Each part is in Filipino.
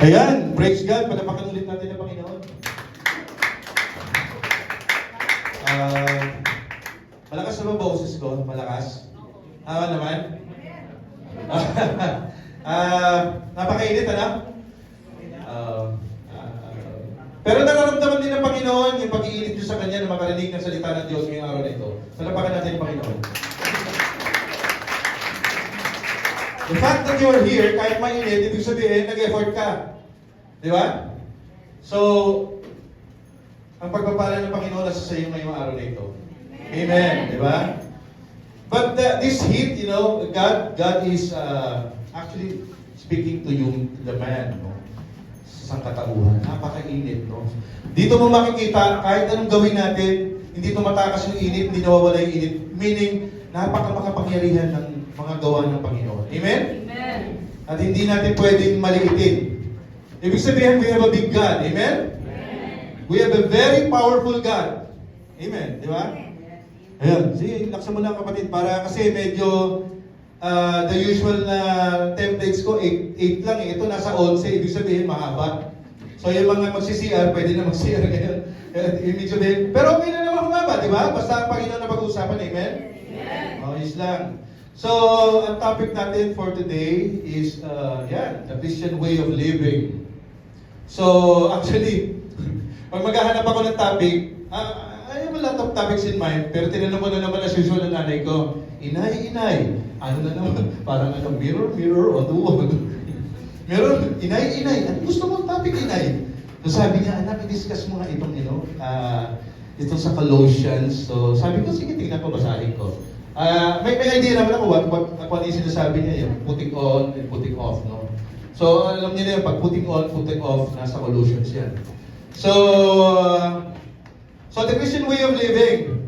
Ayan, praise God. Palapakan ulit natin ang Panginoon. Malakas na ba boses ko? Malakas? Naman? Napakainit, ano? Pero nararamdaman din ng Panginoon yung pag-iinit nyo sa Kanya na makarinig ng salita ng Diyos ngayong araw na ito. Palapakan natin ang Panginoon. The fact that you are here, kahit mainit, ibig sabihin, nag-effort ka. Di ba? So, ang pagpapala ng Panginoon nasa sa iyo ngayong araw na ito. Amen. Di ba? But this heat, you know, God is actually speaking to you, the man, no? Sa sangkatauhan. Napakainit, no? Dito mo makikita, kahit anong gawin natin, hindi tumatakas yung init, hindi nawawala yung init. Meaning, napakamakapangyarihan ng mga gawa ng Panginoon. Amen? Amen. At hindi natin pwedeng maliitin. Ibig sabihin, we have a big God. Amen? Amen. We have a very powerful God. Amen. Di ba? Ayan. Sige, laksan mo lang kapatid. Para kasi medyo the usual na templates ko, 8 lang eh. Ito nasa 11. Ibig sabihin, mahaba. So yung mga magsi-CR, pwede na mag-CR ngayon. Ibig sabihin, pero okay na naman humaba, di ba? Basta ang Panginoon na pag-uusapan. Amen? Amen. Ayos lang. So, ang topic natin for today is, the Christian way of living. So, actually, pag maghahanap ako ng topic, I have a lot of topics in mind, pero tinanong ko na naman as usual ng nanay ko, Inay, ano na naman, parang mirror on the wall. Mirror, Inay, ano gusto mong topic, Inay? So sabi niya, anak, i-discuss mo nga itong, itong sa Colossians. So sabi ko, sige, tingnan ko, basahin ko. May idea naman ako what yung sinasabi niya, yung putting on and putting off, no? So, alam niyo na yun, pag putting on, putting off, nasa Colossians yan. So the Christian way of living.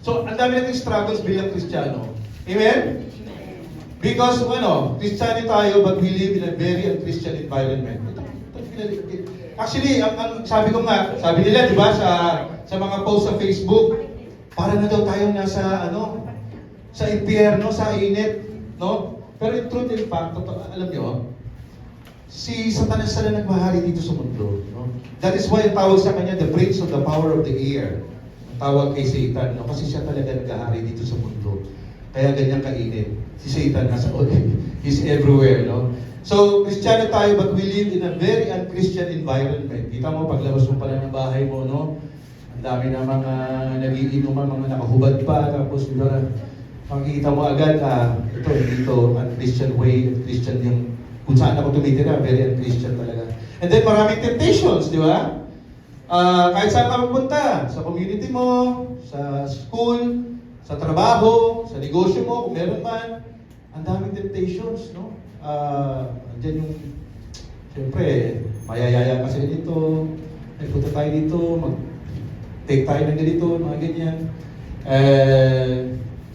So, ang dami natin struggles bilang Kristiyano. Amen? Because, Kristiyano tayo, but we live in a very un-Christian environment. Actually, ang sabi ko nga, sabi nila, di ba, sa mga posts sa Facebook, para na daw tayo nasa, sa impyerno, sa init, no? Pero in truth, in fact, alam nyo, si Satanas na nagmahari dito sa mundo, no? That is why tawag sa kanya, the prince of the power of the air. Ang tawag kay Satan, no? Kasi siya talaga naghahari dito sa mundo. Kaya ganyan kainit. Si Satan nasa he's everywhere, no? So, Kristiyano tayo, but we live in a very un-Christian environment. Kita mo, paglabas mo pala ng bahay mo, no? Ang dami na mga nagiinuman, mga nakahubad pa, tapos makikita mo agad, ito, un-Christian way, Christian yung, kung saan ako tumitira, very un-Christian talaga. And then maraming temptations, di ba? Kahit saan ka magpunta, sa community mo, sa school, sa trabaho, sa negosyo mo, kung meron man, ang daming temptations, no? Diyan yung, siyempre, mayayaya kasi dito, punta tayo dito, take tayo ng ganito, mga ganyan.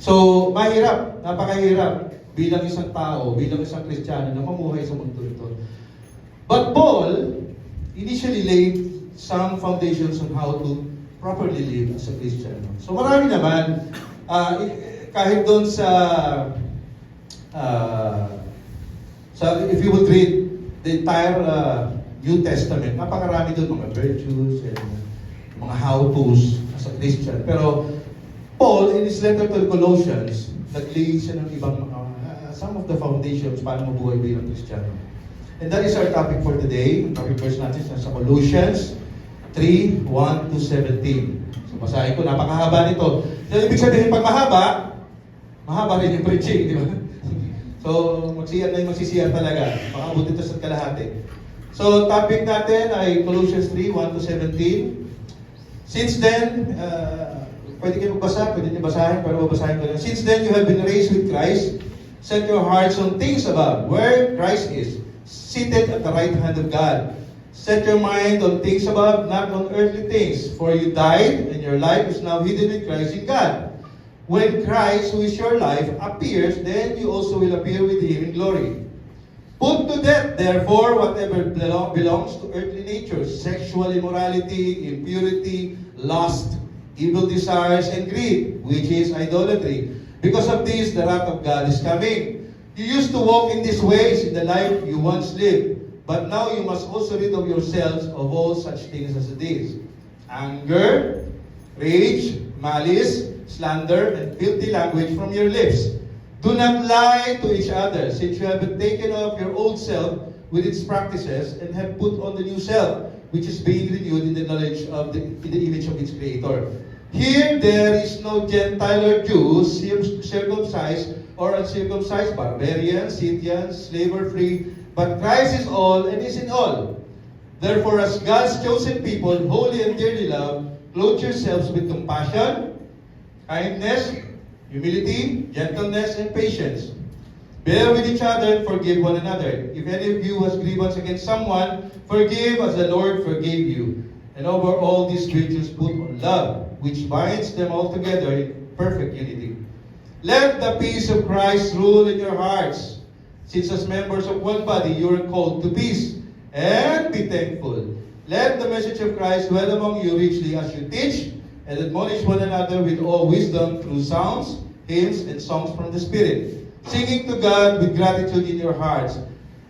So, mahirap, napakahirap bilang isang tao, bilang isang Kristiyano na mamuhay sa mundo ito. But Paul initially laid some foundations on how to properly live as a Christian. So marami naman, kahit doon if you would read the entire New Testament, napakarami doon mga virtues and mga how-tos as a Christian. Pero Paul, in his letter to the Colossians, nag-lay siya ng ibang some of the foundations para mabuhay bilang Kristiyano. And that is our topic for today. Ang topic verse natin sa Colossians 3:1 to 17. So basahin ko, napakahaba nito. So, ibig sabihin, pag mahaba rin yung preaching, di ba? So, magsiyar na yung magsisiyar talaga. Makaabot ito sa kalahati. So, topic natin ay Colossians 3:1 to 17. Since then, pwede kayo magbasa, pwede niyo basahin, pero babasahin ko lang. Since then, you have been raised with Christ. Set your hearts on things above, where Christ is, seated at the right hand of God. Set your mind on things above, not on earthly things. For you died, and your life is now hidden with Christ in God. When Christ, who is your life, appears, then you also will appear with Him in glory. Put to death, therefore, whatever belongs to earthly nature, sexual immorality, impurity, lust, evil desires, and greed, which is idolatry. Because of this, the wrath of God is coming. You used to walk in these ways in the life you once lived, But now you must also rid of yourselves of all such things as these: anger, rage, malice, slander, and filthy language from your lips. Do not lie to each other, since you have taken off your old self with its practices and have put on the new self, which is being renewed in the knowledge of in the image of its Creator. Here there is no Gentile or Jew, circumcised or uncircumcised, barbarian, Scythian, slave or free, but Christ is all and is in all. Therefore, as God's chosen people, holy and dearly loved, clothe yourselves with compassion, kindness, humility, gentleness, and patience. Bear with each other and forgive one another. If any of you has grievance against someone, forgive as the Lord forgave you. And over all these virtues put on love, which binds them all together in perfect unity. Let the peace of Christ rule in your hearts, since as members of one body you are called to peace, and be thankful. Let the message of Christ dwell among you richly as you teach and admonish one another with all wisdom through psalms, hymns, and songs from the Spirit, singing to God with gratitude in your hearts.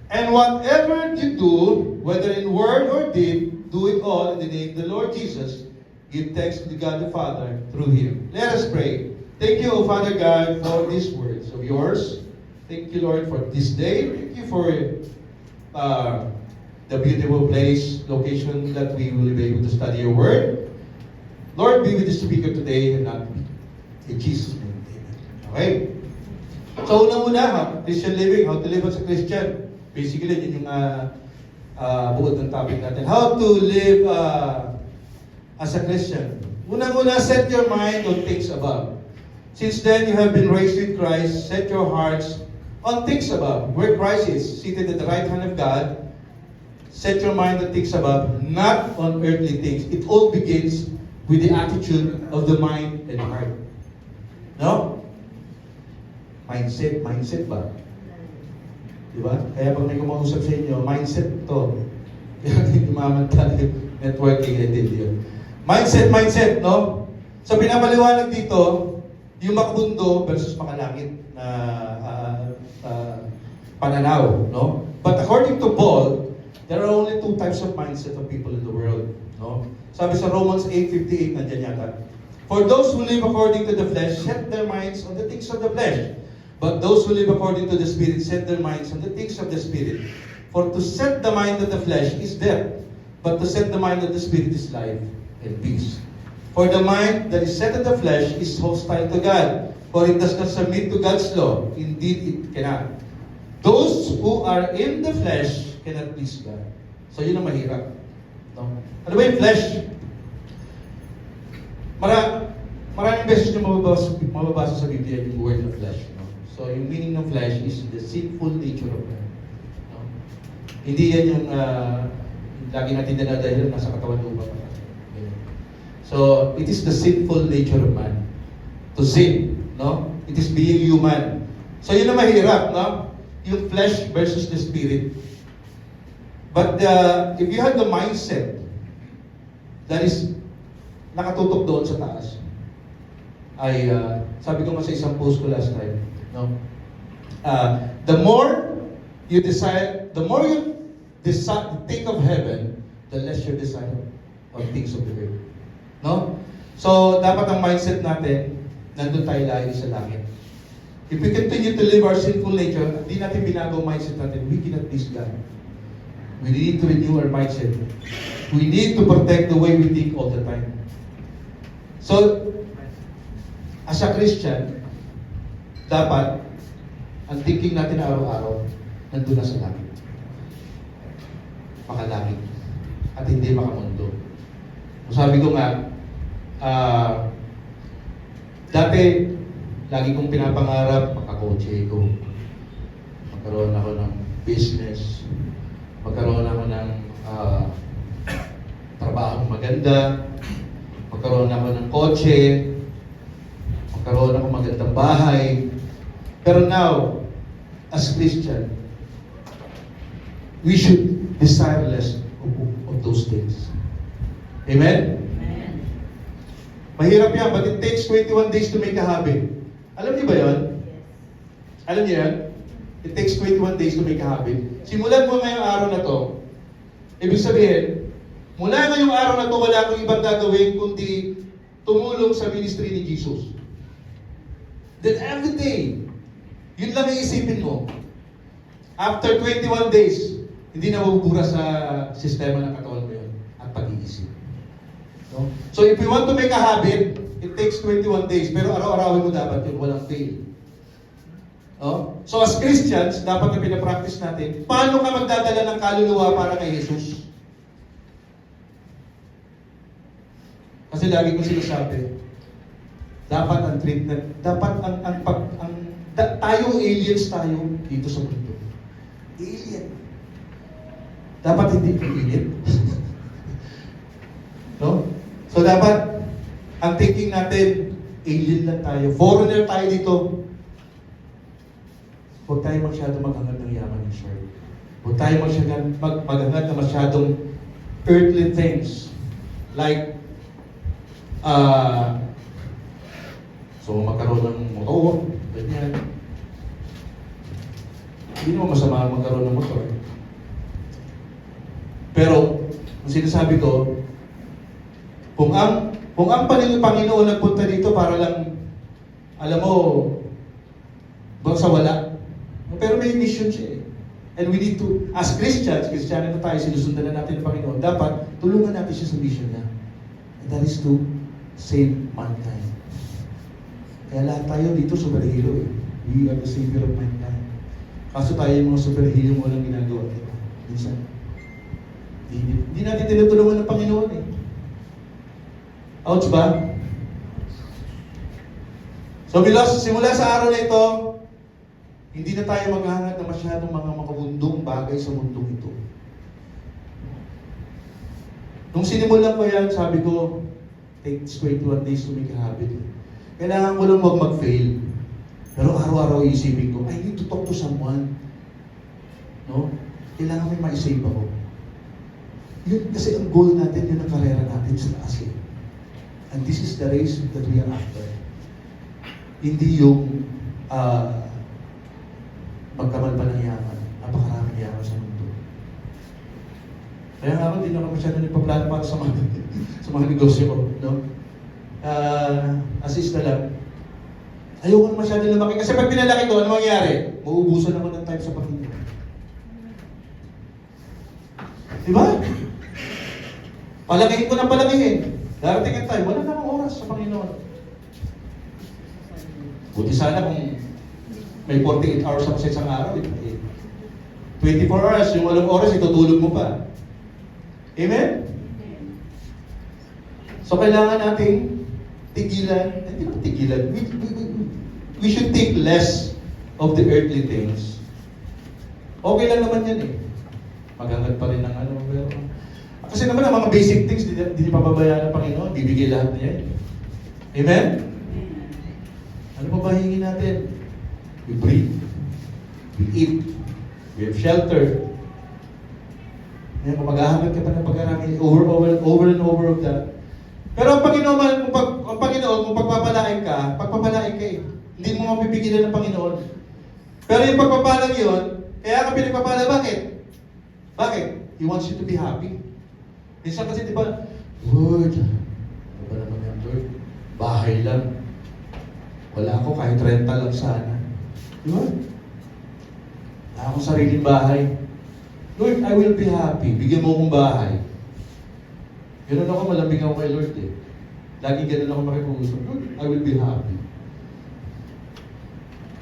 And whatever you do, whether in word or deed, do it all in the name of the Lord Jesus. Give thanks to God the Father through Him. Let us pray. Thank you, O Father God, for these words of yours. Thank you, Lord, for this day. Thank you for the beautiful place, location that we will be able to study your word. Lord, be with the speaker today and not me. In Jesus' name, amen. Okay? So, unang-una, Christian living, how to live as a Christian. Basically, yun yung buod ng topic natin. How to live as a Christian. Unang-una, set your mind on things above. Since then you have been raised with Christ, set your hearts on things above, where Christ is, seated at the right hand of God. Set your mind on things above, not on earthly things. It all begins with the attitude of the mind and heart. No? Mindset ba? Diba? Kaya pag may kumausap sa inyo, mindset to. Kaya hindi mamantala yung networking edit yun. Mindset, no? So pinapaliwanag dito, yung makabundo versus makalangit na pananaw, no? But according to Paul, there are only two types of mindset of people in the world, no? Sabi sa Romans 8:58, nandiyan yata. For those who live according to the flesh, set their minds on the things of the flesh. But those who live according to the Spirit, set their minds on the things of the Spirit. For to set the mind of the flesh is death, but to set the mind of the Spirit is life and peace. For the mind that is set in the flesh is hostile to God, for it does not submit to God's law. Indeed, it cannot. Those who are in the flesh cannot please God. So yun ang mahirap. No? Ano ba yung flesh? Maraming beses nyo mababasa sa Biblia yung word of flesh. No? So yung meaning ng flesh is the sinful nature of man. No? Hindi yan yung lagi natin dinadahil nasa katawan lupa pa. So, it is the sinful nature of man to sin, no? It is being human. So, yun ang mahirap, no? Yung flesh versus the spirit. But if you have the mindset that is nakatutok doon sa taas, ay sabi ko nga sa isang post ko last time, no? The more you decide, think of heaven, the less you desire of things of the earth. No? So, dapat ang mindset natin, nandun tayo lagi sa langit. If we continue to live our sinful nature, hindi natin binago ang mindset natin, we cannot please God. We need to renew our mindset. We need to protect the way we think all the time. So, as a Christian, dapat, ang thinking natin araw-araw, nandun na sa langit. Makalangit. At hindi makamundo. Sabi ko nga, dati, lagi kong pinapangarap, makakotse ko. Magkaroon ako ng business. Magkaroon ako ng trabaho maganda. Magkaroon ako ng kotse. Magkaroon ako magandang bahay. Pero now, as Christian, we should desire less of those things. Amen? Mahirap yan, but it takes 21 days to make a habit. Alam niyo ba yun? Alam niyo yan? It takes 21 days to make a habit. Simulan mo ngayong araw na to. Ibig sabihin, mula ngayong araw na to, wala akong ibang gagawin kundi tumulong sa ministry ni Jesus. Then every day, yun lang iisipin mo. After 21 days, hindi na mabubura sa sistema ng katawan mo yun at pag-iisip. No? So if you want to make a habit, it takes 21 days. Pero araw-arawin mo dapat yun, walang fail. No? So as Christians, dapat na pinapractice natin, paano ka magdadala ng kaluluwa para kay Jesus? Kasi lagi ko sinasabi, dapat ang treatment, dapat tayo aliens tayo dito sa mundo. Alien. Dapat hindi alien. No? So dapat, ang thinking natin, alien lang tayo. Foreigner tayo dito. Huwag tayo masyadong maghangad ng yaman ng short. Huwag tayo maghangad na masyadong earthly things. Like, so magkaroon ng motor, ganyan. Hindi naman masama magkaroon ng motor. Pero, ang sinasabi ko, kung ang Panginoon nagpunta dito para lang, alam mo, bang sa wala. Pero may mission siya eh. And we need to, as Christians, Kristiyano na tayo, sinusundan na natin ng Panginoon, dapat tulungan natin siya sa mission niya. And that is to save mankind. Kaya lahat tayo dito superhero eh. We are the savior of mankind. Kaso tayo yung mga superhero mo lang ginagawa. Minsan, hindi natin tinutulungan ng Panginoon eh. Ouch ba? So, simula sa araw na ito, hindi na tayo maghahangad na masyadong mga makabundong bagay sa mundong ito. Nung sinimulan ko yan, sabi ko, takes 21 days to make a habit. Kailangan ko lang mag-fail. Pero araw-araw iisipin ko, I need to talk to someone. No? Kailangan may ma-save ako. Yun, kasi ang goal natin, yun ang karera natin sa taas eh. And this is the race that we are after. Hindi yung pagkamal pa ng yaman. Napakaraming yaman sa mundo. Kaya nga ako, hindi na ako masyado nagpaplano para sa mga negosyo ko. No? Assist na lang. Ayoko na masyado lumaki. Kasi pag pinalaki ko, ano mangyayari? Mauubusan naman ng time sa Panginoon. Diba? Palakihin ko ng palakihin. Darating ang time, wala namang oras sa Panginoon. Buti sana kung may 48 hours ako sa isang araw. 24 hours, yung 8 oras, itutulog mo pa. Amen? So, kailangan nating tigilan. Hindi ba tigilan? We should think less of the earthly things. Okay lang naman yan eh. Maghangad pa rin ng ano. Pero, kasi naman ang mga basic things, hindi pababayaan ng Panginoon. Bibigay lahat niya. Amen? Ano pa ba hingin natin? We breathe. We eat. We have shelter. Ngayon, kung maghahanap ka pa ng pag-arami, over and over of that. Pero ang Panginoon, kung pagpapalain ka eh. Hindi mo mapipigilan ng Panginoon. Pero yung pagpapalang yun, kaya ka pinagpapala, bakit? Bakit? He wants you to be happy. Minsan kasi, di ba, Lord, ano ba naman yan, Lord? Bahay lang. Wala ako, kahit rental lang sana. Di ba? Wala akong sariling bahay. Lord, I will be happy. Bigyan mo akong bahay. Ganun ako, malambing ako kay Lord eh. Lagi ganun ako makipag-usap. Lord, I will be happy.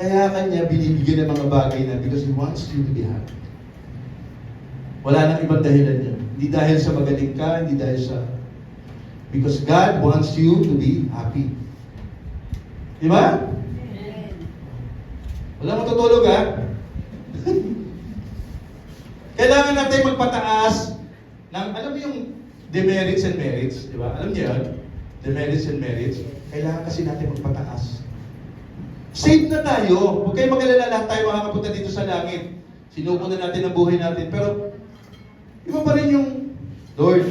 Kaya kanya binibigyan ng mga bagay na because He wants you to be happy. Wala nang ibang dahilan yan. Hindi dahil sa magaling ka, hindi dahil sa... Because God wants you to be happy. Di ba? Wala matutulog ha? Kailangan natin magpataas ng, alam mo yung demerits and merits, di ba? Alam niyo yan? Demerits and merits. Kailangan kasi natin magpataas. Save na tayo. Huwag kayong mag-alala, lahat tayo makakapunta dito sa langit. Sinuko na natin ang buhay natin. Pero, iba pa rin yung, Lord,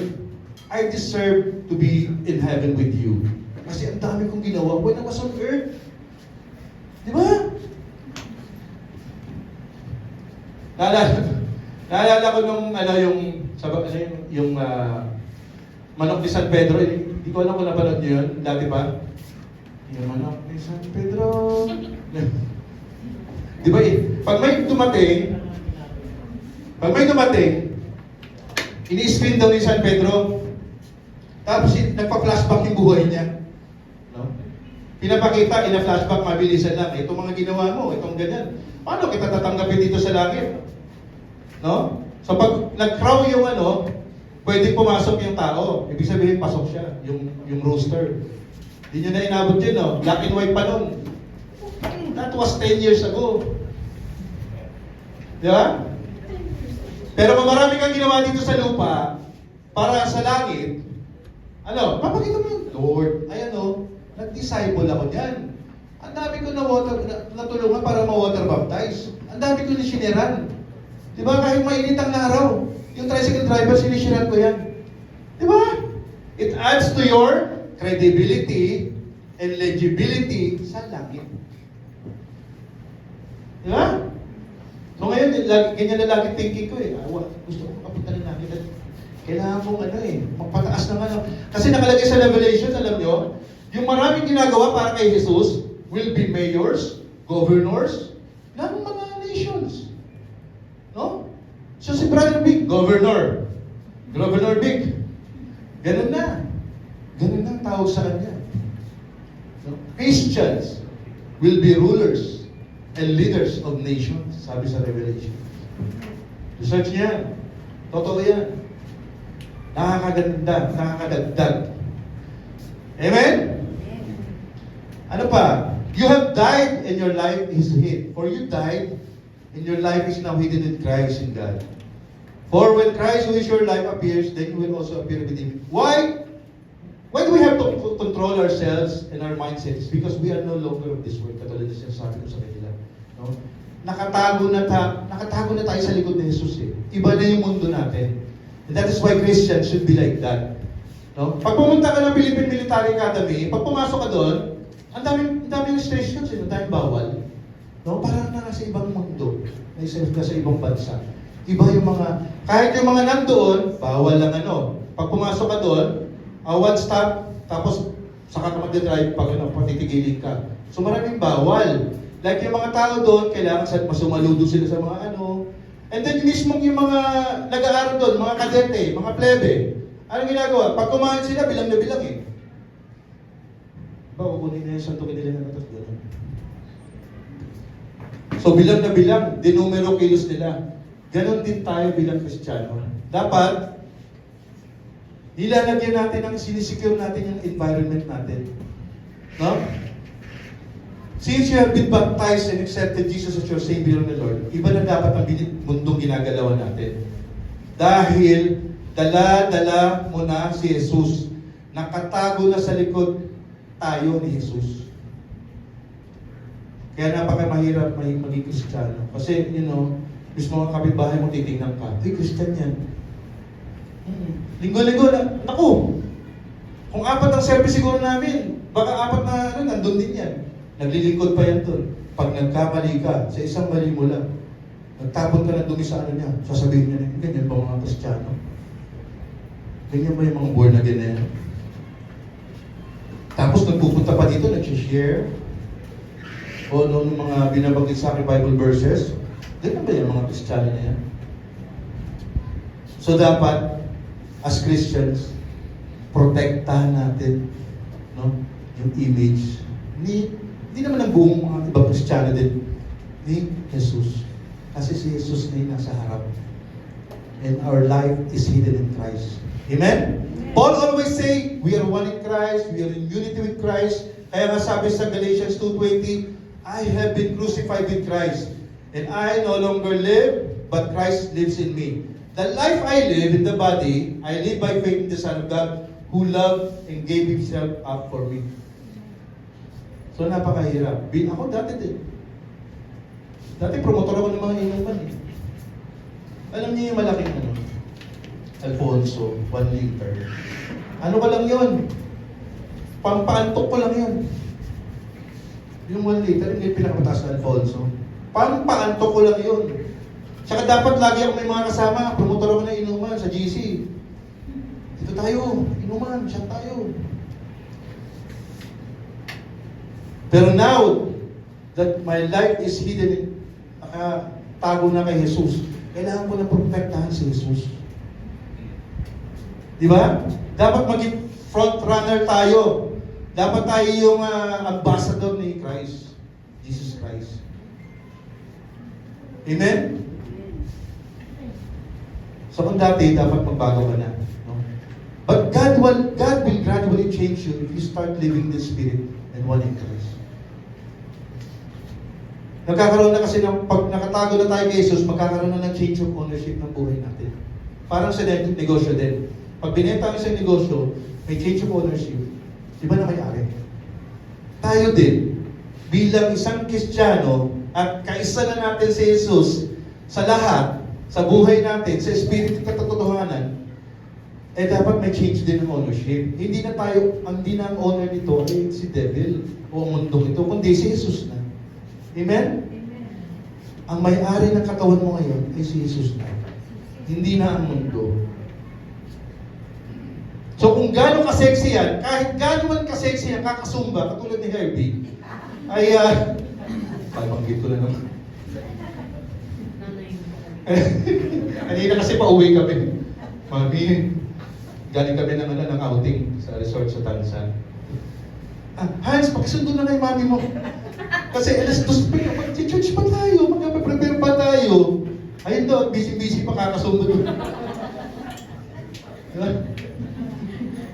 I deserve to be in heaven with you. Kasi ang dami kong ginawa when I was on earth. Di ba? Naalala ko nung, manok ni San Pedro, hindi ko alam kung napanood niyo yun, dati pa. Yung manok ni San Pedro. Di ba pag may dumating, ini-screen daw ni San Pedro, tapos nagpa-flashback yung buhay niya. No? Pinapakita, ina-flashback, mabilisan lang. Itong mga ginawa mo, itong ganyan. Paano kita tatanggapin dito sa langit? No? So pag nag-crow yung pwede pumasok yung tao. Ibig sabihin, pasok siya. Yung rooster. Hindi nyo na inabot yun, no? Black and white pa nun. That was 10 years ago. Di ba? Pero kung marami kang ginawa dito sa lupa, para sa langit, papakita mo yun, Lord, nag-disciple ako dyan. Ang dami ko natulungan para ma-water baptize. Ang dami ko nisiniran. Di ba? Kahit mainit ang araw, yung tricycle driver, sinisiran ko yan. Di ba? It adds to your credibility and legibility sa langit. Di ba? So ngayon, ganyan na lagi thinking ko gusto ko makapunta ng langit. Kailangan mong magpataas ng Kasi nakalagay sa Revelation, alam nyo, yung maraming ginagawa para kay Jesus will be mayors, governors, ng mga nations. No? So si Brother Big, Governor Big. Ganun na. Ganun ang tawag sa kanya. So, Christians will be rulers and leaders of nations, sabi sa Revelation. Research niya. Totoo yan. Nakakaganda, nakakadagdag. Amen? Ano pa? You have died and your life is hid. For you died and your life is now hidden in Christ in God. For when Christ, who is your life, appears, then you will also appear with Him. Why? Why do we have to control ourselves and our mindsets? Because we are no longer of this world. Katulad na sinasabi ko sa kanila. No? Nakatago na tayo sa likod ni Jesus. Iba na yung mundo natin. And that is why Christians should be like that. No? Pag pumunta ka ng Philippine Military Academy, pag pumasok ka doon, ang daming restrictions, ang daming bawal. No? Parang na nasa ibang mundo, nasa ibang bansa. Iba yung kahit yung mga nandoon, bawal lang Pag pumasok ka doon, one stop, tapos saka ka mag-drive pag patitigilin ka. So maraming bawal. Like yung mga tao doon, kailangan masumaludo sila sa mga And then mismo yung mga nag-aaral doon, mga kadete, mga plebe, anong ginagawa? Pag kumain sila, bilang na bilang kukunin na yung santukin nila na natas doon. So bilang na bilang, dinumero kilos nila. Ganon din tayo bilang Kristiyano. Dapat, nilalagyan natin ang sinisecure natin yung environment natin. No? Since you have been baptized and accepted Jesus as your Savior and Lord, iba na dapat ang mundong ginagalawan natin. Dahil, dala-dala mo na si Jesus. Nakatago na sa likod tayo ni Jesus. Kaya napakamahirap maging Kristiyano. Kasi, mismo ang kapitbahay mo titingnan ka, Kristyan yan. Linggo-linggo na, kung 4 ang service siguro namin, baka 4 na, nandun din yan. Naglilingkod pa yan doon. Pag nagkamali ka, sa isang mali mo lang, nagtapon ka na dumi sa niya, sasabihin niya, ganyan ba mga Kristiyano? Ganyan ba yung mga born again na yan? Tapos nagpupunta pa dito, nag-share, o nung mga binabanggit sa akin Bible verses, ganyan ba yung mga Kristiyano na yan? So dapat, as Christians, protektahan natin yung image hindi naman ang buong mga ibang Kristiyano din ni Jesus. Kasi si Jesus na yung nasa harap. And our life is hidden in Christ. Amen? Paul always say, we are one in Christ, we are in unity with Christ. Kaya nga sabi sa Galatians 2:20, I have been crucified with Christ, and I no longer live, but Christ lives in me. The life I live in the body, I live by faith in the Son of God, who loved and gave Himself up for me. So napakahirap. Ako dati din. Dati promotor ako ng mga inuman Alam niyo yung malaking Alfonso, 1 liter. Ano ba lang yun? Pampaantok ko lang yun. Yung 1 liter, hindi pinakamataas na Alfonso. Pampaantok ko lang yun. Tsaka dapat lagi ako may mga kasama. Promotor ako ng inuman sa GC. Dito tayo, inuman, siya tayo. Pero now, that my life is hidden, tago na kay Jesus, kailangan ko na protektahan si Jesus. Di ba? Dapat maging front runner tayo. Dapat tayo yung ambassador ni Christ. Jesus Christ. Amen? So kung dati, dapat magbago ka na. No? But God will gradually change you if you start living the Spirit and one in Christ. Nagkakaroon na kasi ng, pag nakatago na tayo kay Jesus, magkakaroon na ng change of ownership ng buhay natin. Parang sa negosyo din. Pag binenta mo sa negosyo, may change of ownership. Di ba na may-ari? Tayo din, bilang isang Kristiyano, at kaisa na natin si Jesus sa lahat, sa buhay natin, sa Espiritu at katotohanan, dapat may change din ng ownership. Hindi na ang owner nito ay si devil o ang mundong ito, kundi si Jesus na. Amen? Ang may-ari ng katawan mo ngayon ay si Jesus na. Hindi na ang mundo. So kung gano'n ka-sexy yan, kahit gano'n man ka-sexy yan, kakasumba, katulad ni Herbie, ay, pagbanggit ko na naman. Kanina kasi pauwi kami. Mami, galing kami ng outing sa resort sa Tansan. Hans, pakisundo na kay mami mo. Kasi alas 2 pa, mag-church pa tayo, mag-prepare pa tayo. Ayun doon, busy-busy pa kakasundo doon.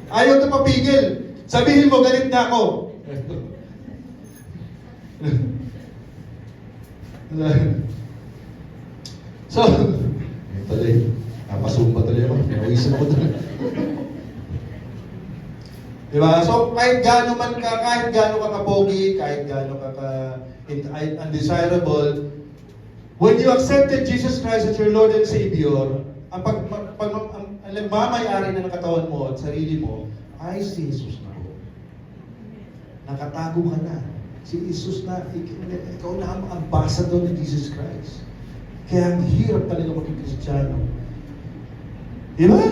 Ayaw na papigil. Sabihin mo, galit na ako. So, tuloy, napasumba tuloy ako. Nawisan ako doon. Diba? So, kahit gaano ka kapogi, kahit gaano ka undesirable, when you accepted Jesus Christ as your Lord and Savior, ang mamayari na ng katawan mo at sarili mo, ay si Jesus na po. Nakatago ka na. Si Jesus na, ikaw na ang ambassador ni Jesus Christ. Kaya ang hirap talaga maging Kristiyano. Di ba?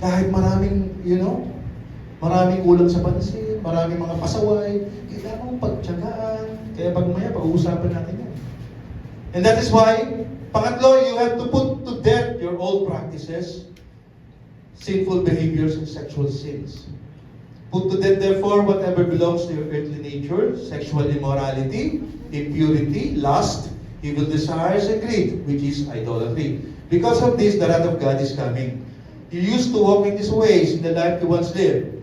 Kahit maraming, maraming kulang sa pansin, maraming mga pasaway, kailangan mong pagtiyagaan. Kaya pag-umaya, pag-uusapan natin yan. And that is why, pangatlo, you have to put to death your old practices, sinful behaviors, and sexual sins. Put to death, therefore, whatever belongs to your earthly nature, sexual immorality, impurity, lust, evil desires, and greed, which is idolatry. Because of this, the wrath of God is coming. You used to walk in these ways in the life you once lived.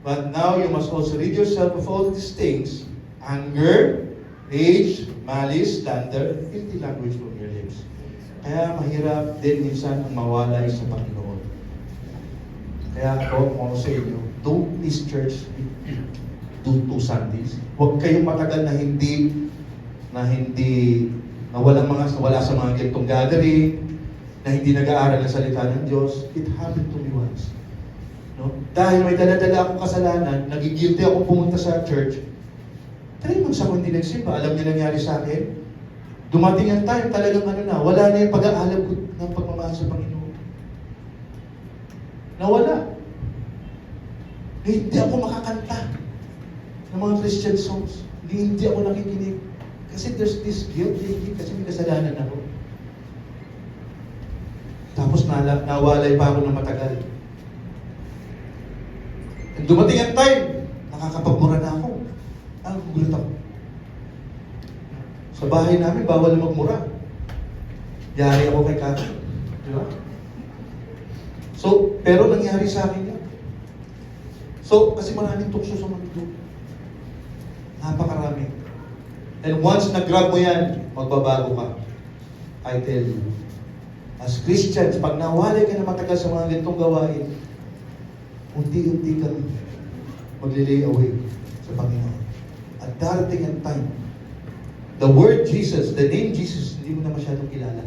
But now you must also rid yourself of all these things: anger, rage, malice, slander, and filthy language from your lips. Kaya mahirap din minsan ang mawalay sa Panginoon. Kaya ako sa inyo, don't miss church 2 Sundays. Huwag kayong matagal na wala sa mga gantong gathering, na hindi nag-aaral ng salita ng Diyos. It happened to me once. No? Dahil may dala-dala akong kasalanan, nagigilty akong pumunta sa church, 3 months ako hindi nagsimba. Alam niyo nangyari sa akin? Dumating ang time, talagang wala na yung pag-aalam ko ng pagmamahal sa Panginoon. Nawala. Hindi ako makakanta ng mga Christian songs. Hindi ako nakikinig. Kasi there's this guilt, kasi may kasalanan ako. Tapos nawalay pa ako ng matagal. And dumating ang time, nakakapagmura na ako. Gugulat ako. Sa bahay namin, bawal na magmura. Yari ako kay Kati. Di ba? So, pero nangyari sa akin yan. So, kasi maraming tukso sa mundo. Napakarami. And once nag-grab mo yan, magbabago ka. I tell you. As Christians, pag nawalay ka na matagal sa mga ganitong gawain, unti-unti kang maglilay away sa Panginoon. At darating ang time, the word Jesus, the name Jesus, hindi mo na masyadong kilala.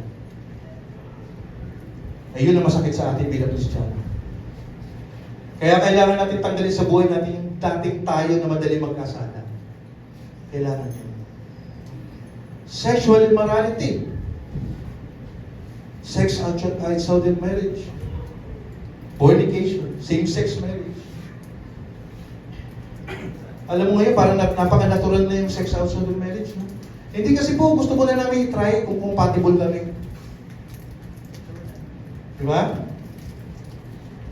Ayun ang masakit sa atin bilang Kristiyano. Kaya kailangan natin tanggalin sa buhay natin yung dating tayo na madali magkasala. Kailangan yun. Sexual immorality. Sex outside of marriage. Fornication. Same-sex marriage. Alam mo ngayon, parang napaka-natural na yung sex outside of marriage. No? Hindi kasi po, gusto ko na namin i-try kung compatible kami. Di ba?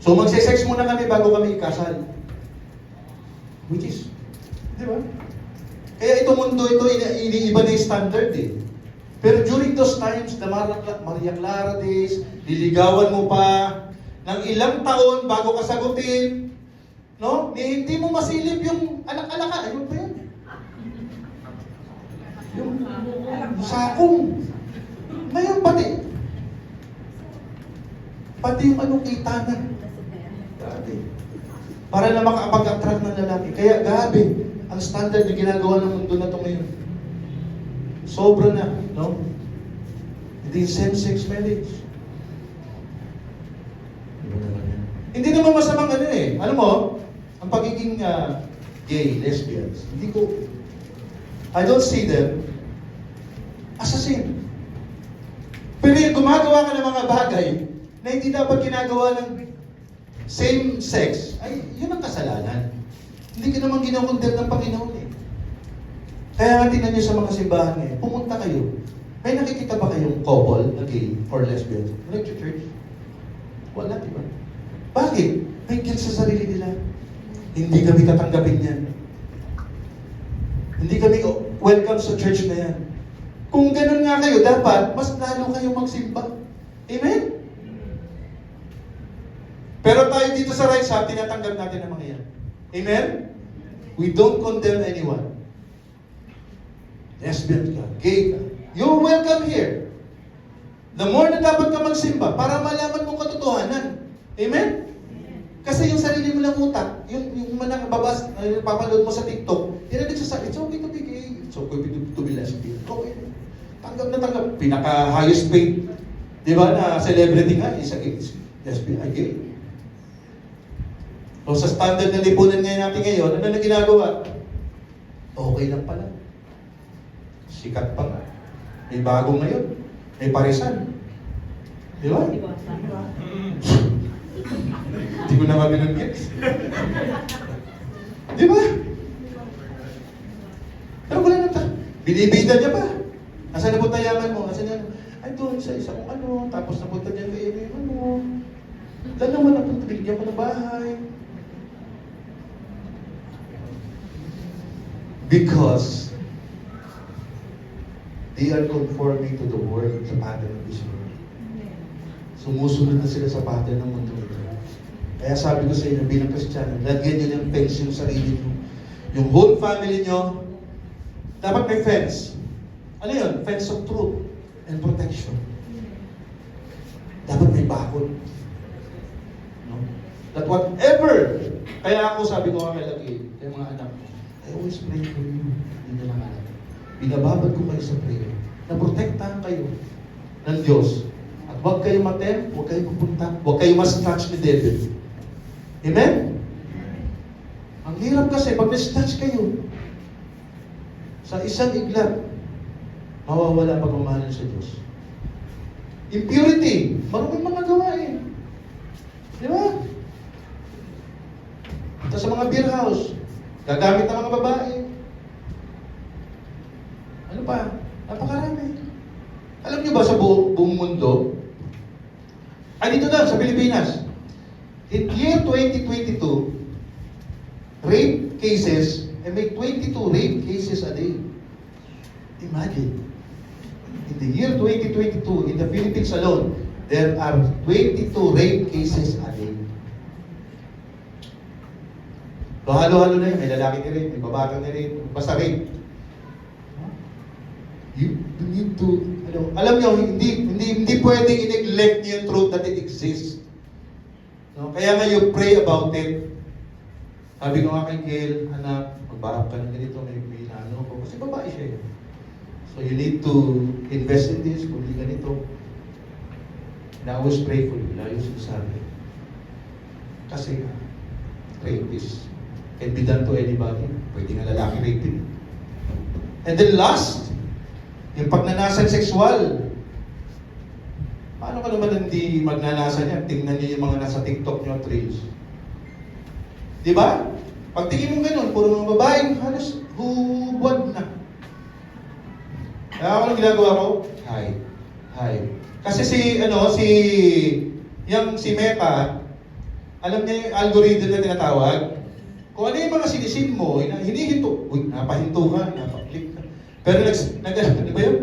So magse-sex muna kami bago kami ikasal. Which is, di ba? Kaya itong mundo ito, iniiba na yung standard eh. Pero during those times, the Maria Clara days, liligawan mo pa, ng ilang taon bago ka sagutin, no? Hindi mo masilip yung anak-alaka. Ayun pa yan. Yung sakong. Ngayon pati yung anong kita na. Grabe. Para na makapag-attract ng lalaki. Kaya grabe, ang standard na ginagawa ng mundo na ito ngayon. Sobra na, no? Hindi same-sex marriage. Hindi naman masamang ano eh. Alam mo, ang pagiging gay, lesbians, I don't see them as a sin. Pero yung gumagawa ka ng mga bagay na hindi dapat ginagawa ng same sex, ay, yun ang kasalanan. Hindi ka naman ginakondem ng Panginoon eh. Kaya nga tingnan nyo sa mga simbahan ngayon, pumunta kayo. May nakikita ba kayong couple na gay or lesbian? Nag-church? Wala, di ba? Bakit? May guilt sa sarili nila. Hindi kami tatanggapin yan. Hindi kami welcome sa church na yan. Kung ganun nga kayo, dapat mas lalo kayo magsimba. Amen? Pero tayo dito sa Rise Up, tinatanggap natin ang mga yan. Amen? We don't condemn anyone. Lesbian ka, gay ka. You're welcome here. The more na dapat ka magsimba para malaman mo katotohanan. Amen? Kasi yung sarili mo lang utak, yung babas, papaload mo sa TikTok, yan ang nagsasabi, it's okay to be gay, it's okay to be lesbian. Okay. Tanggap na tanggap. Pinaka-highest paid, di ba, na celebrity nga, isa gay, lesbian, ay gay. So sa standard na lipunan natin ngayon, ano na ginagawa? Okay lang pala. Sikat pa nga. May bago ngayon. May parisan. Di ba? Hindi ko na mabinunggit. Di ba? Pero wala na ta. Binibida niya pa. Nasaan napunta yaman mo? Nasaan niya? Ay doon sa isa kong ano. Tapos napunta niya kay yung ano. Dalawa na punta. Binigyan ko ng bahay. Because they are conforming to the world, the pattern of this world. Sumusunod na sila sa pattern ng mundo ito. Kaya sabi ko sa inyo, bilang Kristiyano, lagyan nyo ng fence yung sarili nyo. Yung whole family nyo, dapat may fence. Ano yun? Fence of truth and protection. Dapat may bakod. No? That whatever, kaya ako sabi ko kay Lagi, kay mga anak ko, I always pray for you. Hindi na mga anak. Binababad ko kayo sa prayer. Na protektahan kayo ng Diyos. At huwag kayo matempt, huwag kayo pupunta, huwag kayo mas-touch ni David. Amen? Ang hirap kasi, pag na-touch kayo, sa isang iglap, mawawala pagmamahalan sa Diyos. Impurity, maruming mga gawain. Di ba? Ito sa mga beer house, gagamit ng mga babae. Ano pa? Napakarami. Alam niyo ba sa buong mundo, ay dito lang, sa Pilipinas, in year 2022, rape cases, may 22 rape cases a day. Imagine. In the year 2022, in the Philippines alone, there are 22 rape cases a day. So, halo-halo na yun. May lalaki na rin, may babae na rin, basta rape. You need to, alam niyo, hindi pwedeng i-neglect niyo yung truth that it exists. No? Kaya nga you pray about it. Sabi ko nga kay Gail, anak, magbarap ka ng ganito, may ano ko. Kasi babae siya yun. So you need to invest in this, kung di ganito. And I always pray for you, lalo yung sinasabi. Kasi rape can be done to anybody. Pwede nga lalaki raping. And then last, Yung pagnanasang sexual. Paano ka naman hindi magnanasa niya? Tingnan niyo yung mga nasa TikTok niyo at Reels. Di ba? Pag tingin mo ganun, puro mga babae, halos hubad na. Kaya ako nung ginagawa ko, hi. Kasi si Meta, alam niya yung algorithm na tinatawag. Kung ano yung mga sinisin mo, hinihinto. Uy, napahinto ka, napaklik ka. Pero ano ba yun?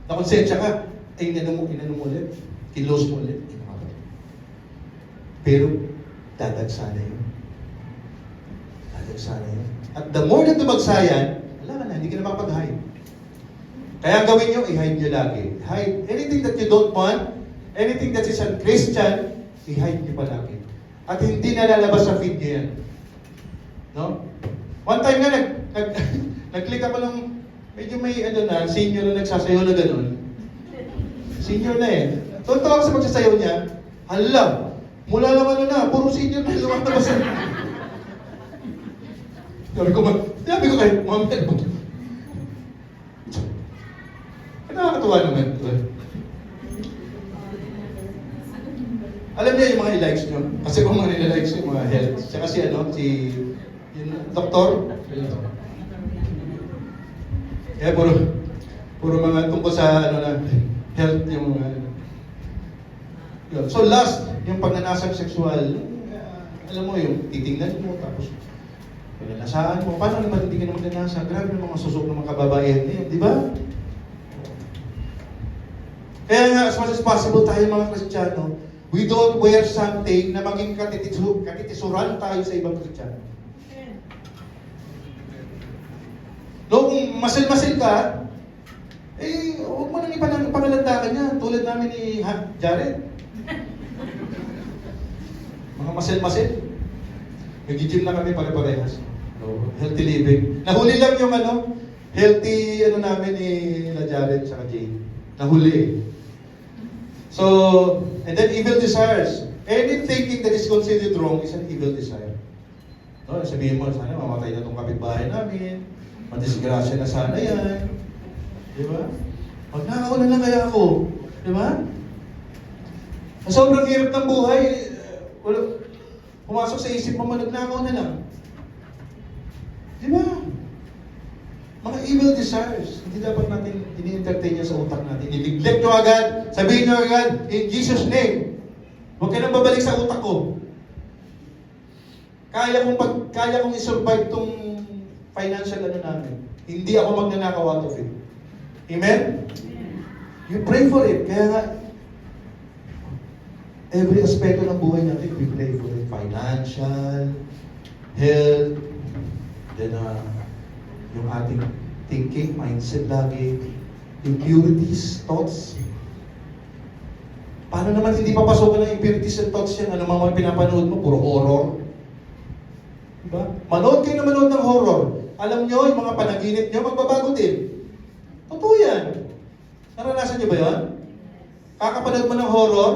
Nakonsensya ka. Ay, inano mo ulit. Kinlose mo ulit. Pero, dadagsa na yun. At the more na tumagsayan, wala ka na, hindi ka na makapag-hide. Kaya gawin nyo, i-hide nyo lagi. Hide. Anything that you don't want, anything that is un-Christian, i-hide nyo palagi. At hindi nalalabas sa feed nyo yan. No? One time nga, nag-click ako ng, medyo may senior na nagsasayaw na gano'n. Senior na eh. Tunto ako sa magsasayaw niya, hala, mula lang puro senior na lumabas. Sabi ko kayo, Muhammad, nakakatuwa naman ito. Alam niyo yung mga i-likes nyo? Kasi kung mga nila-likes yung mga health. Siya kasi yung doktor. Kaya puro mga tungkol sa health yung mga yun. So last, yung pagnanasang sexual, alam mo yung titingnan mo, tapos pagnanasaan mo. Paano naman hindi ka naman nanasa? Grabe yung mga susok ng mga kababaihan niyo, di ba? Kaya nga, as much as possible tayo mga Kristiyano, we don't wear something na maging katitisuran tayo sa ibang Kristiyano. No, kung masil-masil ka, huwag mo nang ipangalandakan niya, tulad namin ni Jared. Mga masil-masil. Nag-gym na kami pare-parehas. So, healthy living. Nahuli lang yung healthy namin ni Jared sa Jane. Nahuli. So, and then evil desires. Any thinking that is considered wrong is an evil desire. No, sabihin mo, sana mamatay na itong kapitbahay namin, madisgrasya na sana yan. Di ba? Magnakaw na lang kaya ako. Di ba? Sobrang hirap ng buhay, pumasok sa isip mo, magnakaw na lang. Di ba? Mga evil desires, hindi dapat natin ini-entertain yan sa utak natin. I-neglect nyo agad, sabihin nyo agad, in Jesus' name, huwag ka nang babalik sa utak ko. Kaya kong i-survive tong financial namin. Hindi ako magnanakaw out of it. Amen? You pray for it. Kaya nga, every aspeto ng buhay natin, we pray for it. Financial, health, then yung ating thinking, mindset lagi, impurities, thoughts. Paano naman hindi papasokan ng impurities and thoughts yan? Ano mga pinapanood mo? Puro horror. Diba? Manood kayo na manood ng horror. Alam nyo, yung mga panaginip nyo, magbabago din. Totoo yan. Naranasan nyo ba yan? Kakapanood mo ng horror,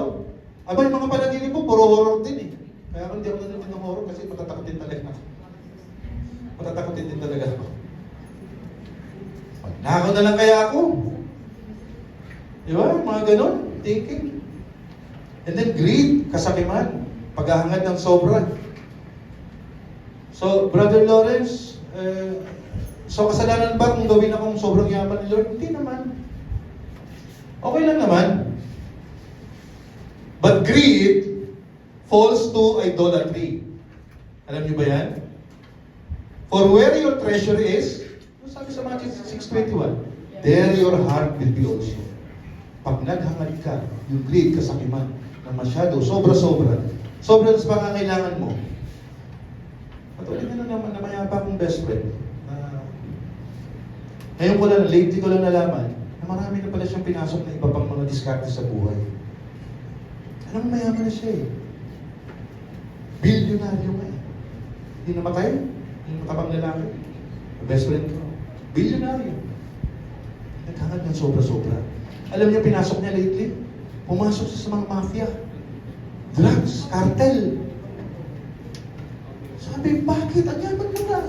aba yung mga panaginip mo, puro horror din eh. Kaya kung hindi ako nanonood ng horror kasi matatakotin talaga ako. Matatakotin din talaga ako. Nakaw na lang kaya ako. Di ba? Mga ganon, thinking. And then greed, kasakiman, paghahangad ng sobra. So, Brother Lawrence, so kasalanan ba kung gawin akong sobrang yaman ni Lord? Hindi naman. Okay lang naman. But greed falls to idolatry. Alam niyo ba yan? For where your treasure is, sabi sa Matthew 6:21, there your heart will be also. Pag naghangad ka, yung greed, kasakiman, na masyado, sobra-sobra, sobra sa pangangailangan mo. Patuloy na naman na mayapa akong best friend. Ngayon lately ko lang nalaman, na marami na pala siyang pinasok na iba pang mga diskarte sa buhay. Alam mo, mayaman na siya eh. Bilyonaryo nga eh. Hindi namatay? Yung matabang lalaki. Best friend ko. Bilyonaryo. Naghangad ng sobra-sobra. Alam niyo, pinasok niya lately? Pumasok siya sa mga mafia. Drugs, cartel. Sabi, bakit? Ang yaman ka na.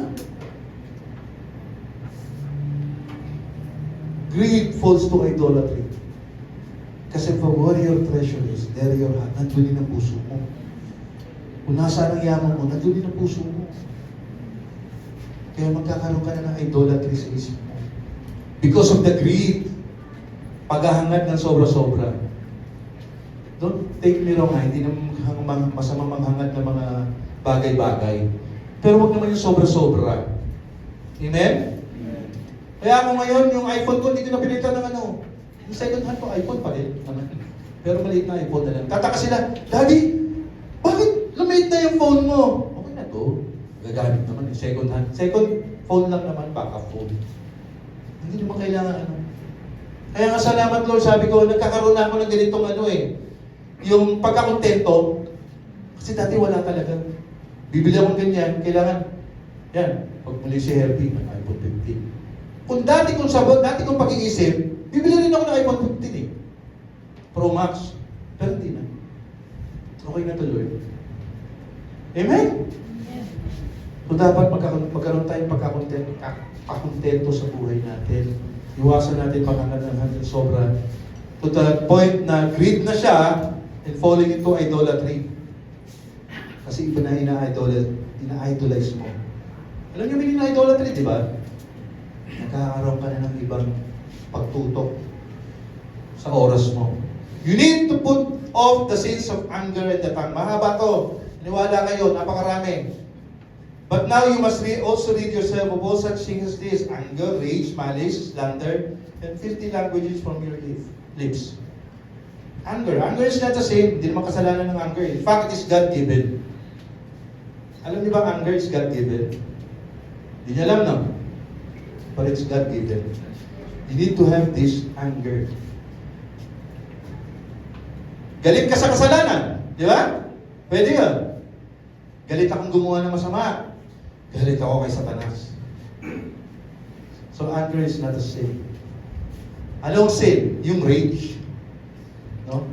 greed falls to idolatry. Kasi for where your treasure is, there your heart. Nandun din ang puso mo. Kung nasaan ang yaman mo, nandun din ang puso mo. Kaya magkakaroon ka na ng idolatry sa isip mo. Because of the greed, paghahangad ng sobra-sobra. Don't take me wrong, hindi naman masama manghangad ng mga bagay-bagay. Pero wag naman yung sobra-sobra. Amen? Kaya ako ngayon, yung iPhone ko, hindi ko na pinilitan ng ano. Yung second hand ko, iPhone pa rin naman. Pero maliit na iPhone na lang. Tataka sila, Daddy, bakit lumiit na yung phone mo? Okay na to. Gagamit naman yung second hand. Second phone lang naman, backup phone. Hindi naman kailangan ano. Kaya nga salamat Lord, sabi ko, nagkakaroon na ako ng ganitong ano eh. Yung pagkakontento, kasi dati wala talaga. Bibili akong ganyan, kailangan, yan, pag muli si Herbie, ng iPhone 15. Kung dati kong pag-iisip, bibili rin ako ng iPhone 15 eh. Pro Max. Pero hindi na. Okay na to, Lord. Amen? So dapat magkaroon tayong pagkakontento sa buhay natin. Iwasan natin panghangad ng sobra. To the point na greed na siya and falling into idolatry. Kasi iba na ina-idolize mo. Alam niyo meaning na idolatry, di ba? Nagkakaroon ka na ng ibang pagtutok sa oras mo. You need to put off the sins of anger and the tongue. Mahaba to. Niwala kayo, napakarami. But now you must also rid yourself of all such things as this: anger, rage, malice, slander, and filthy languages from your lips. Anger is not the same. Hindi naman kasalanan ng anger. In fact, it is God-given. Alam niyo ba anger is God-given? Hindi niyo alam, no? But it's God-given. You need to have this anger. Galit ka sa kasalanan. Di ba? Pwede yun. Galit akong gumawa ng masama. Galit ako kay Satanas. So anger is not a sin. Anong sin? Yung rage. No?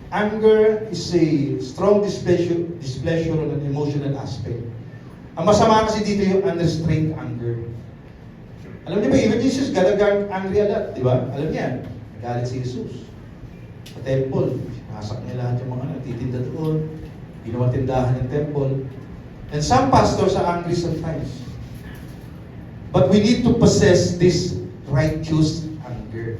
Anger is a strong displeasure on an emotional aspect. Ang masama kasi dito yung unrestrained anger. Alam niyo ba, even Jesus got angry a lot, di ba? Alam niya, nagalit si Jesus. Sa temple, nasak niya lahat yung mga nagtitinda doon. Ginawa tindahan ng temple. And some pastors are angry sometimes. But we need to possess this righteous anger.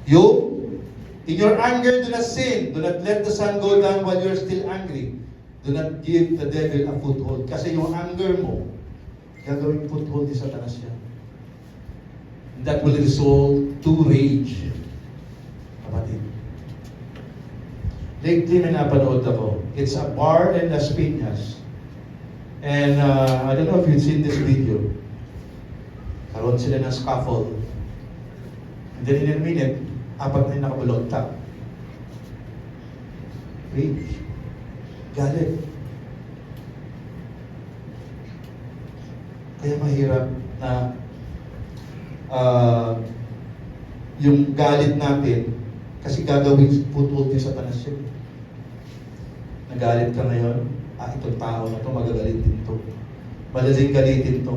You, in your anger, do not sin. Do not let the sun go down while you are still angry. Do not give the devil a foothold. Kasi yung anger mo, gagawing foothold ni Satanas yan. And that will result to rage. Kapatid. Lately, may napanood ako. It's a bar in Las Piñas. And I don't know if you've seen this video. Karoon sila ng scaffold. And then in a minute, 4 na yung nakabalogta. Rage. Galit. Kaya mahirap na yung galit natin kasi gagawin foothold ni Satanas yun. Nagalit ka ngayon, itong tao na to, magagalit din to. Madaling galitin to.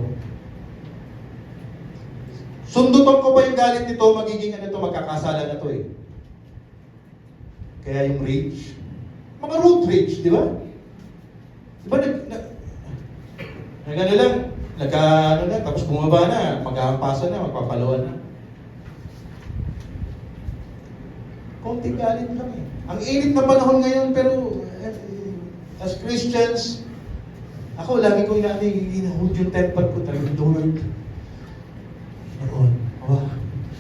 Sundutan ko ba yung galit nito, magiging ano to, magkakasala na to eh. Kaya yung rage, mga road rage, di ba? Di ba ano lang, ano na, tapos bumaba na, maghahampasan na, magpapaluan na. Konting galit lang eh. Ang init na panahon ngayon, pero as Christians, ako lagi ko inahold yung temper ko, talagang Lord. Lord,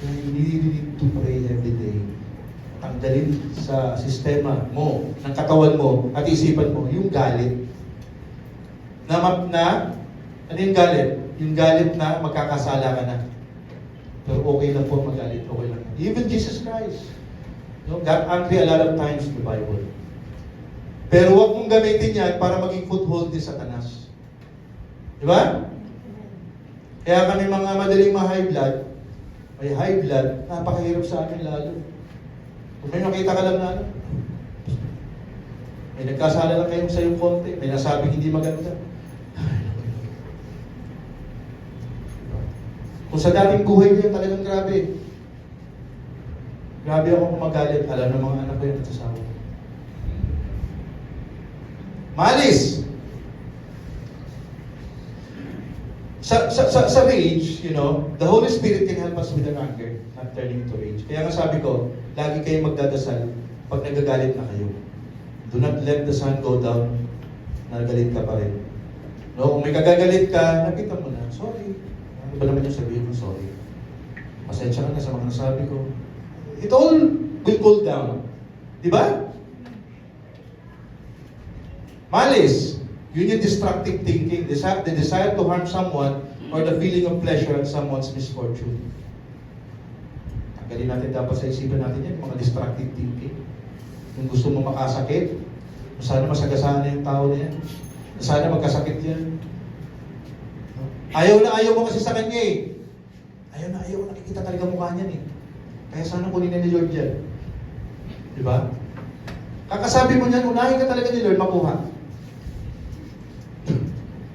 you need to pray every day. Tanggalin sa sistema mo, ng katawan mo, at isipan mo, yung galit. Ano yung galit? Yung galit na magkakasala ka na. Pero okay lang po magalit, okay lang. Even Jesus Christ, got angry a lot of times in the Bible. Pero huwag mong gamitin yan para maging foothold ni Satanas. Di ba? Kaya kami mga madaling ma-high blood, may high blood, napakahirap sa amin lalo. Kung may makita ka lang na may nagkasala lang kayong sa'yong konti, may nasabing hindi maganda. Kung Kung sa dating buhay niya, talagang grabe. Grabe ako kumagalit. Alam ng mga anak ko yung nagsasawa. Malis! Sa rage, you know, the Holy Spirit can help us with an anger, not turning to rage. Kaya nga sabi ko, lagi kayong magdadasal pag nagagalit na kayo. Do not let the sun go down, nagalit ka pa rin. No, kung may kagagalit ka, nakita mo na, sorry. Ano ba naman yung sabihin mo, sorry? Pasensya ka na sa mga nasabi ko. It all will cool down. Di ba? Malis. Yun yung destructive thinking, the desire to harm someone or the feeling of pleasure at someone's misfortune. Tanggalin natin dapat sa isipan natin yan, mga destructive thinking. Kung gusto mo makasakit, sana masagasaan na yung tao na yan. Sana magkasakit yan. Ayaw na ayaw mo kasi sa kanya eh. Ayaw na ayaw, nakikita talaga mukha niyan eh. Kaya sana kunin na ni Lord yan. Di ba? Kakasabi mo niyan, unahin ka talaga ni Lord makuha.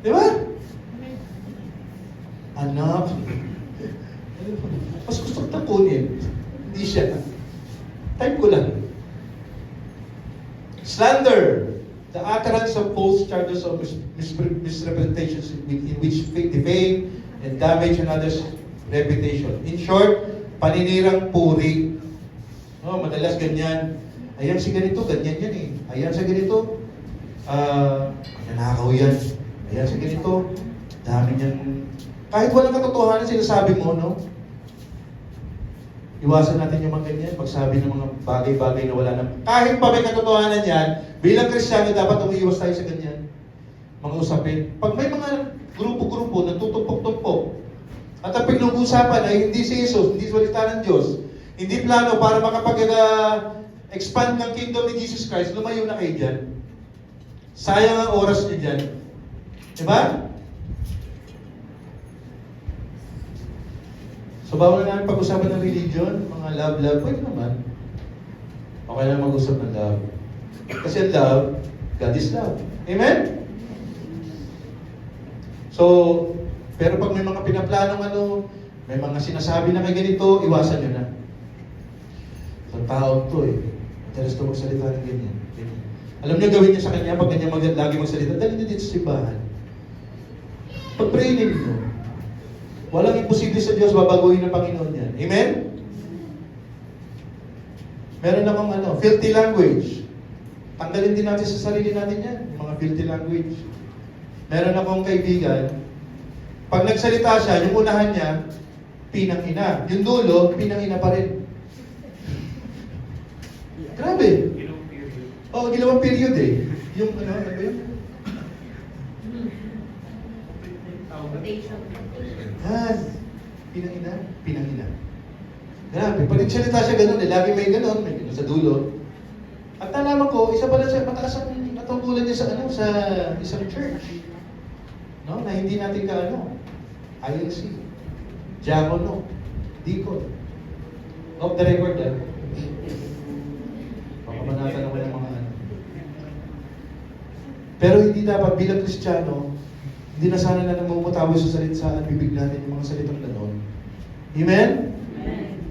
Di ba? Anak, mas gusto ko kunin. Hindi siya. Type ko lang. Slander. The utterance of false charges of misrepresentations in which defame and damage another's reputation. In short, paninirang puri. Oh, madalas ganyan. Ayan si ganito, ganyan yan eh. Ayan sa ganito, nanakaw yan. Ayan sa ganito, dami niyan. Kahit walang katotohanan sinasabi mo, no? Iwasan natin yung mga ganyan, pagsabi ng mga bagay-bagay na wala na. Kahit pa may katotohanan yan, bilang Kristiyano dapat umiiwas tayo sa ganyan. Mga usapin. Pag may mga grupo-grupo na tutumpok-tumpok, at ang pinag-usapan ay hindi si Jesus, hindi salita ng Diyos, hindi plano para makapag-expand ng kingdom ni Jesus Christ, lumayo na kayo dyan. Sayang ang oras niyo dyan. Diba? So, bawal na namin pag-usapan ng religion, mga love, pwede naman. Okay lang mag-usap ng love. Kasi ang love, God is love. Amen? So, pero pag may mga pinaplanong may mga sinasabi na kay ganito, iwasan nyo na. Itong tao to eh. Madalas to magsalita ng ganyan. Alam niyo gawin niya sa kanya, pag ganyan lagi magsalita, dali niyo dito sa simbahan. Pag-praying niyo. Walang imposible sa Diyos, babaguhin ng Panginoon yan. Amen? Meron akong filthy language. Tanggalin din natin sa sarili natin yan, yung mga filthy language. Meron akong kaibigan, pag nagsalita siya, yung unahan niya, pinang-ina. Yung dulo, pinang-ina pa rin. Grabe. Oo, ginawang period eh. Yung ano ba yun? Pinang-ina. Grabe, pag nagsalita siya ganun eh, lagi may ganun sa dulo. At nalaman ko, isa pala siya, mataas ang natungkulan niya sa isang church. No? Na hindi natin ILC, Diakono, Deacon. Off the record baka manatan naman ng mga Pero hindi dapat bilang Kristiyano, hindi na sana na namumutawi sa salita bibig natin yung mga salitang ganon. Amen? Amen?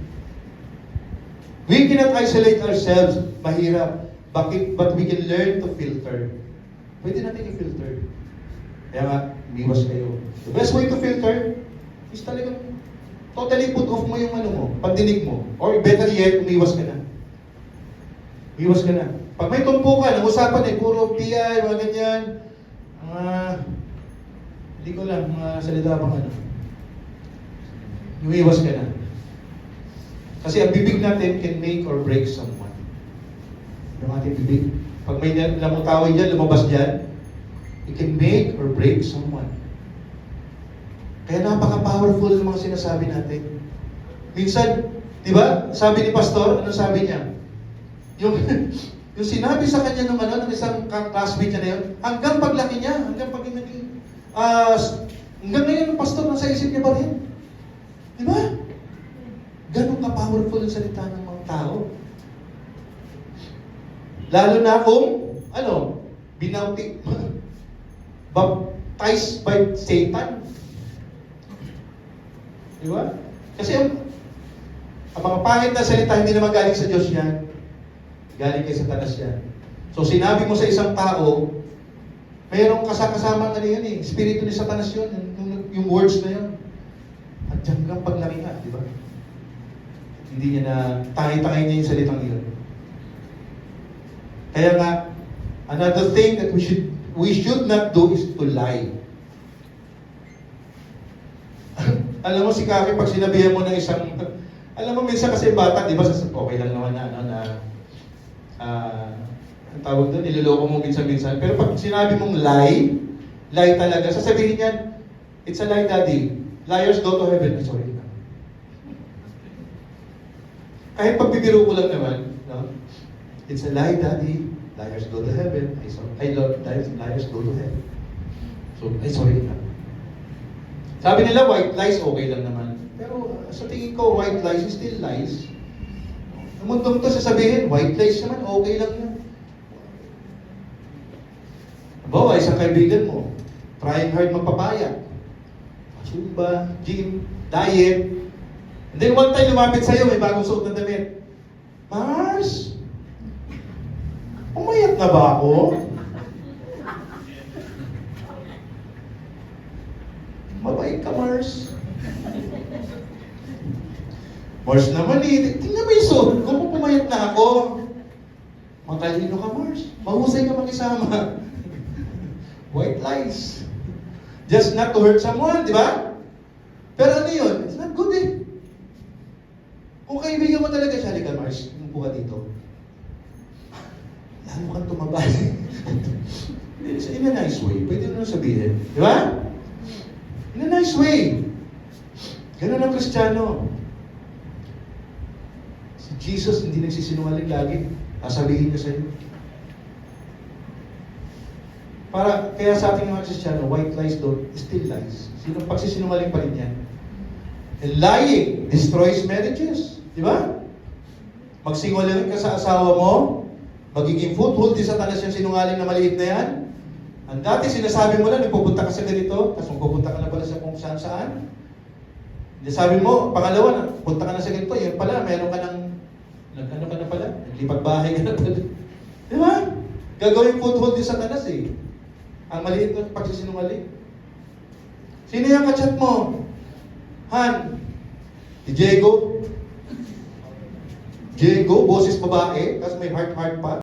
We cannot isolate ourselves. Mahirap. But we can learn to filter. Pwede natin i-filter. Kaya nga, umiwas kayo. The best way to filter is talagang totally put off mo yung pagdinig mo. Or better yet, umiwas ka na. Umiwas ka na. Pag may tumpukan, ang usapan puro PI, mga ganyan, hindi ko lang, mga salita pang umiwas ka na. Kasi ang bibig natin can make or break someone. Yung ating bibig. Pag may lamutaway dyan, lumabas dyan, it can make or break someone. Kaya napaka-powerful ng mga sinasabi natin. Minsan, di ba, sabi ni Pastor, ano sabi niya? Yung sinabi sa kanya ng isang classmate niya na yun, hanggang paglaki niya, hanggang ngayon, Pastor, nasa isip niya pa rin. Di ba? Ganun ka-powerful ang salita ng mga tao. Lalo na kung, baptized by Satan. Di ba? Kasi ang mga pangit na salita, hindi naman galing sa Diyos yan. Galing kay Satanas yan. So sinabi mo sa isang tao, mayroong kasama na yan eh. Espiritu ni Satanas yun, yung words na yun. At hanggang paglaki nga, di ba? Hindi niya na, tangay-tangay niya yung salitang yun. Kaya nga, another thing that we should not do is to lie. Alam mo si Kaki, pag sinabihan mo ng isang, alam mo minsan kasi bata, di ba, okay lang naman ang tawag doon, niloloko mo minsan-minsan. Pero pag sinabi mong lie talaga, sasabihin niyan, it's a lie, daddy. Liars go to heaven. Ay, sorry. Kahit pagbibiro ko lang naman, no? It's a lie, daddy. Liars go to heaven. Ay, Lord, liars go to heaven. So, ay, sorry na. Sabi nila, white lies, okay lang naman. Pero sa tingin ko, white lies is still lies. Ang mundong to sasabihin, white lies naman, okay lang yan. Bawa, isang kaibigan mo, trying hard magpapaya. Zumba, gym, diet. And then one time lumapit sa'yo, may bagong suot na damit. Mars, umayat na ba ako? Mabait ka, Mars. Mars naman eh, tingnan mo yung suot ko, kung pumayat na ako. Matalino ka, Mars. Mahusay ka makisama. White lies. Just not to hurt someone, di ba? Pero ano yun? It's not good eh. Kung kaibigan mo talaga siya, halika Mars, umupo ka dito. Lalo kang tumabay. In a nice way. Pwede mo sabihin. Di ba? In a nice way. Ganun ang Kristiyano. Si Jesus hindi nagsisinungaling lagi. Sasabihin niya sa'yo. Kaya sa ating mga Kristiyano, white lies don't, still lies. Pagsisinungaling pa rin yan. And lying destroys marriages. Di ba? Magsinungaling ka sa asawa mo, magiging foothold din sa Satanas yung sinungaling na maliit na yan. Ang dati sinasabi mo lang, pupunta ka sa ganito, tapos pupunta ka na pala sa kung saan-saan. Sabi mo, pangalawa, punta ka na sa ganito, yun pala, meron ka ng, ano ka na pala? Naglipat bahay ka na pala. Di ba? Gagawin foothold din sa Satanas eh. Ang maliit na pagsisinungaling. Sino yung kachat mo? Han? Si Diego? Diego, boses babae, tapos may heart-heart pa.